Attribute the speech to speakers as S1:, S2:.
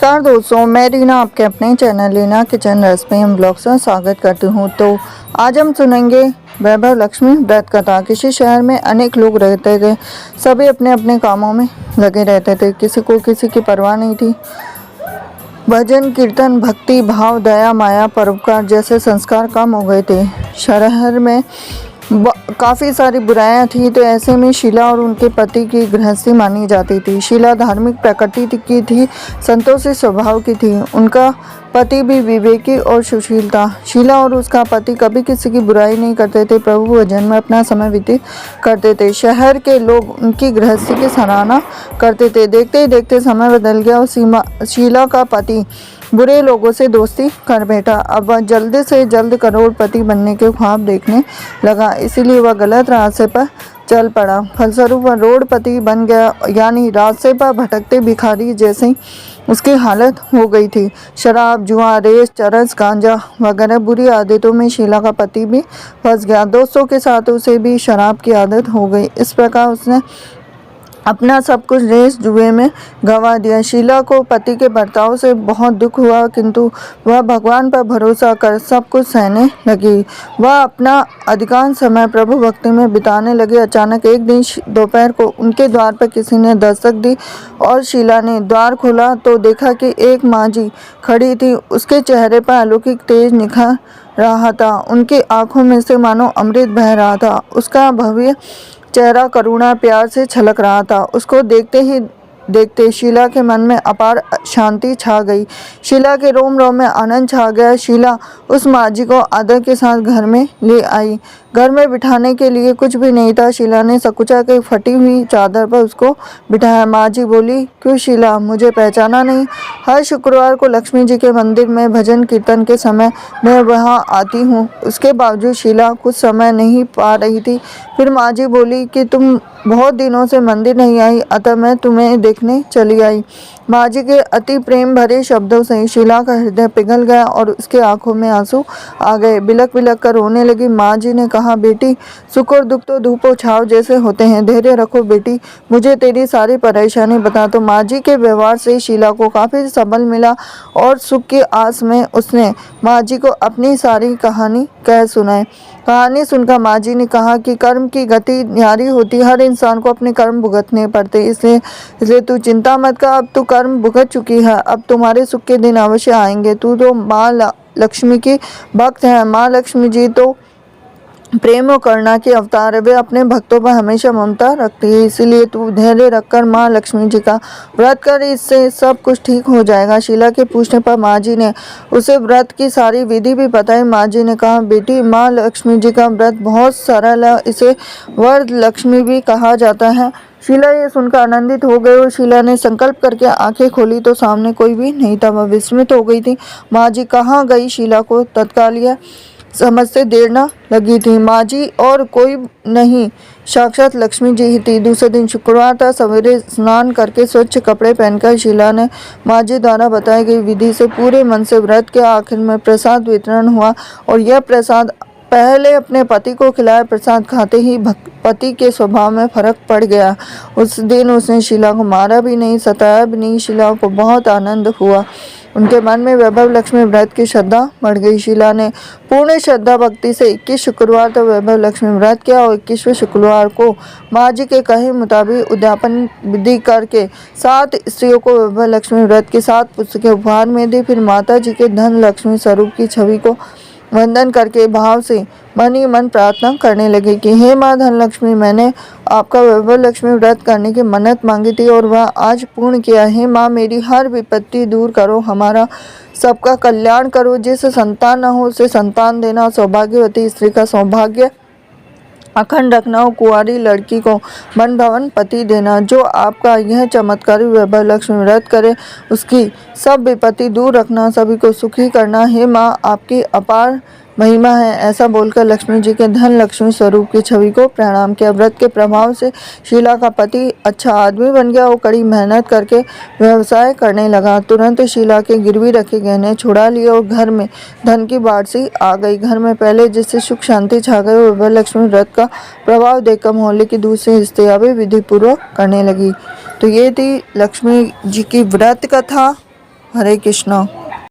S1: नमस्कार दोस्तों, मैं रीना आपके अपने channel Reena kitchen recipe and blogs में स्वागत करती हूँ। तो आज हम सुनेंगे वैभव लक्ष्मी व्रत कथा। किसी शहर में अनेक लोग रहते थे, सभी अपने अपने कामों में लगे रहते थे, किसी को किसी की परवाह नहीं थी। भजन कीर्तन भक्ति भाव दया माया परोपकार जैसे संस्कार कम हो गए थे। शहर में काफ़ी सारी बुराइयां थी, तो ऐसे में शीला और उनके पति की गृहस्थी मानी जाती थी। शीला धार्मिक प्रकृति की थी, संतोषी स्वभाव की थी। उनका पति भी विवेकी और सुशील था। शीला और उसका पति कभी किसी की बुराई नहीं करते थे, प्रभु भजन में अपना समय व्यतीत करते थे। शहर के लोग उनकी गृहस्थी की सराहना करते थे। देखते ही देखते समय बदल गया और शीला का पति बुरे लोगों से दोस्ती कर बैठा। अब वह जल्द से जल्द करोड़पति बनने के ख्वाब देखने लगा, इसीलिए वह गलत रास्ते पर चल पड़ा। फलस्वरूप वह रोडपति बन गया, यानी रास्ते पर भटकते भिखारी जैसी उसकी हालत हो गई थी। शराब जुआ रेस चरस गांजा वगैरह बुरी आदतों में शीला का पति भी फंस गया। दोस्तों के साथ उसे भी शराब की आदत हो गई। इस प्रकार उसने अपना सब कुछ रेस जुए में गंवा दिया। शीला को पति के बर्ताव से बहुत दुख हुआ, किंतु वह भगवान पर भरोसा कर सब कुछ सहने लगी। वह अपना अधिकांश समय प्रभु भक्ति में बिताने लगी। अचानक एक दिन दोपहर को उनके द्वार पर किसी ने दस्तक दी और शीला ने द्वार खोला तो देखा कि एक माँ जी खड़ी थी। उसके चेहरे पर अलौकिक तेज निखर रहा था। उनकी आंखों में से मानो अमृत बह रहा था। उसका भव्य चेहरा करुणा प्यार से छलक रहा था। उसको देखते ही देखते शीला के मन में अपार शांति छा गई। शीला के रोम रोम में आनंद छा गया। शीला उस माँ जी को आदर के साथ घर में ले आई। घर में बिठाने के लिए कुछ भी नहीं था। शीला ने सकुचा के फटी हुई चादर पर उसको बिठाया। माँ जी बोली, क्यों शीला, मुझे पहचाना नहीं? हर शुक्रवार को लक्ष्मी जी के मंदिर में भजन कीर्तन के समय मैं वहाँ आती हूँ। उसके बावजूद शीला कुछ समय नहीं पा रही थी। फिर माँ जी बोली कि तुम बहुत दिनों से मंदिर नहीं आई, अतः मैं तुम्हें देखने चली आई। माँ जी के अति प्रेम भरे शब्दों से शीला का हृदय पिघल गया और उसके आंखों में आंसू आ गए। बिलक बिलक कर रोने लगी। माँ जी ने कहा, बेटी, सुख और दुख तो धूप और छाव जैसे होते हैं, धैर्य रखो बेटी, मुझे तेरी सारी परेशानी बता। तो माँ जी के व्यवहार से शीला को काफ़ी सबल मिला और सुख की आस में उसने माँ जी को अपनी सारी कहानी कह सुनाई। कहानी सुनकर माँ जी ने कहा कि कर्म की गति न्यारी होती, हर इंसान को अपने कर्म भुगतने पड़ते, इसलिए तू चिंता मत कर। अब तू कर्म भुगत चुकी है, अब तुम्हारे सुख के दिन अवश्य आएंगे। तू तो माँ लक्ष्मी की भक्त है। माँ लक्ष्मी जी तो प्रेम और करुणा के अवतार है। वे अपने भक्तों पर हमेशा ममता रखती है, इसीलिए तू धैर्य रखकर माँ लक्ष्मी जी का व्रत कर, इससे सब कुछ ठीक हो जाएगा। शीला के पूछने पर माँ जी ने उसे व्रत की सारी विधि भी बताई। माँ जी ने कहा, बेटी, माँ लक्ष्मी जी का व्रत बहुत सरल है, इसे वर लक्ष्मी भी कहा जाता है। शीला ये सुनकर आनंदित हो गई और शीला ने संकल्प करके आंखें खोली तो सामने कोई भी नहीं था। वह विस्मित हो गई थी। माँ जी कहाँ गई? शीला को तत्काल यह समझते देर न लगी थी। माँ जी और कोई नहीं, साक्षात लक्ष्मी जी ही थी। दूसरे दिन शुक्रवार था। सवेरे स्नान करके स्वच्छ कपड़े पहनकर शीला ने माँ जी द्वारा बताई गई विधि से पूरे मन से व्रत किया। आखिर में प्रसाद वितरण हुआ और यह प्रसाद पहले अपने पति को खिलाया। प्रसाद खाते ही पति के स्वभाव में फर्क पड़ गया। उस दिन उसने शीला को मारा भी नहीं, सताया भी नहीं। शीला को बहुत आनंद हुआ। उनके मन में वैभव लक्ष्मी व्रत की श्रद्धा बढ़ गई। शीला ने पूर्ण श्रद्धा भक्ति से 21 शुक्रवार तक वैभव लक्ष्मी व्रत किया और 21वें शुक्रवार को माँ जी के कहे मुताबिक उद्यापन विधि करके 7 स्त्रियों को वैभव लक्ष्मी व्रत की 7 पुस्तकें उपहार में दी। फिर माता जी के धन लक्ष्मी स्वरूप की छवि को वंदन करके भाव से मन ही मन प्रार्थना करने लगे कि हे माँ धन लक्ष्मी, मैंने आपका वैभव लक्ष्मी व्रत करने की मन्नत मांगी थी और वह आज पूर्ण किया। हे माँ, मेरी हर विपत्ति दूर करो, हमारा सबका कल्याण करो। जिसे संतान न हो उसे संतान देना, सौभाग्यवती स्त्री का सौभाग्य अखंड रखना और कुंवारी लड़की को मन भवन पति देना। जो आपका यह चमत्कारी वैभव लक्ष्मी व्रत करे उसकी सब विपत्ति दूर रखना, सभी को सुखी करना। हे माँ, आपकी अपार महिमा है। ऐसा बोलकर लक्ष्मी जी के धन लक्ष्मी स्वरूप की छवि को प्रणाम किया। व्रत के प्रभाव से शीला का पति अच्छा आदमी बन गया और कड़ी मेहनत करके व्यवसाय करने लगा। तुरंत शीला के गिरवी रखे गहने छुड़ा लिए और घर में धन की बाढ़ सी आ गई। घर में पहले जिससे सुख शांति छा गई, वैभव लक्ष्मी व्रत का प्रभाव देखकर मोहल्ले की दूसरी स्त्रियां भी विधि पूर्वक करने लगी। तो ये थी लक्ष्मी जी की व्रत कथा। हरे कृष्णा।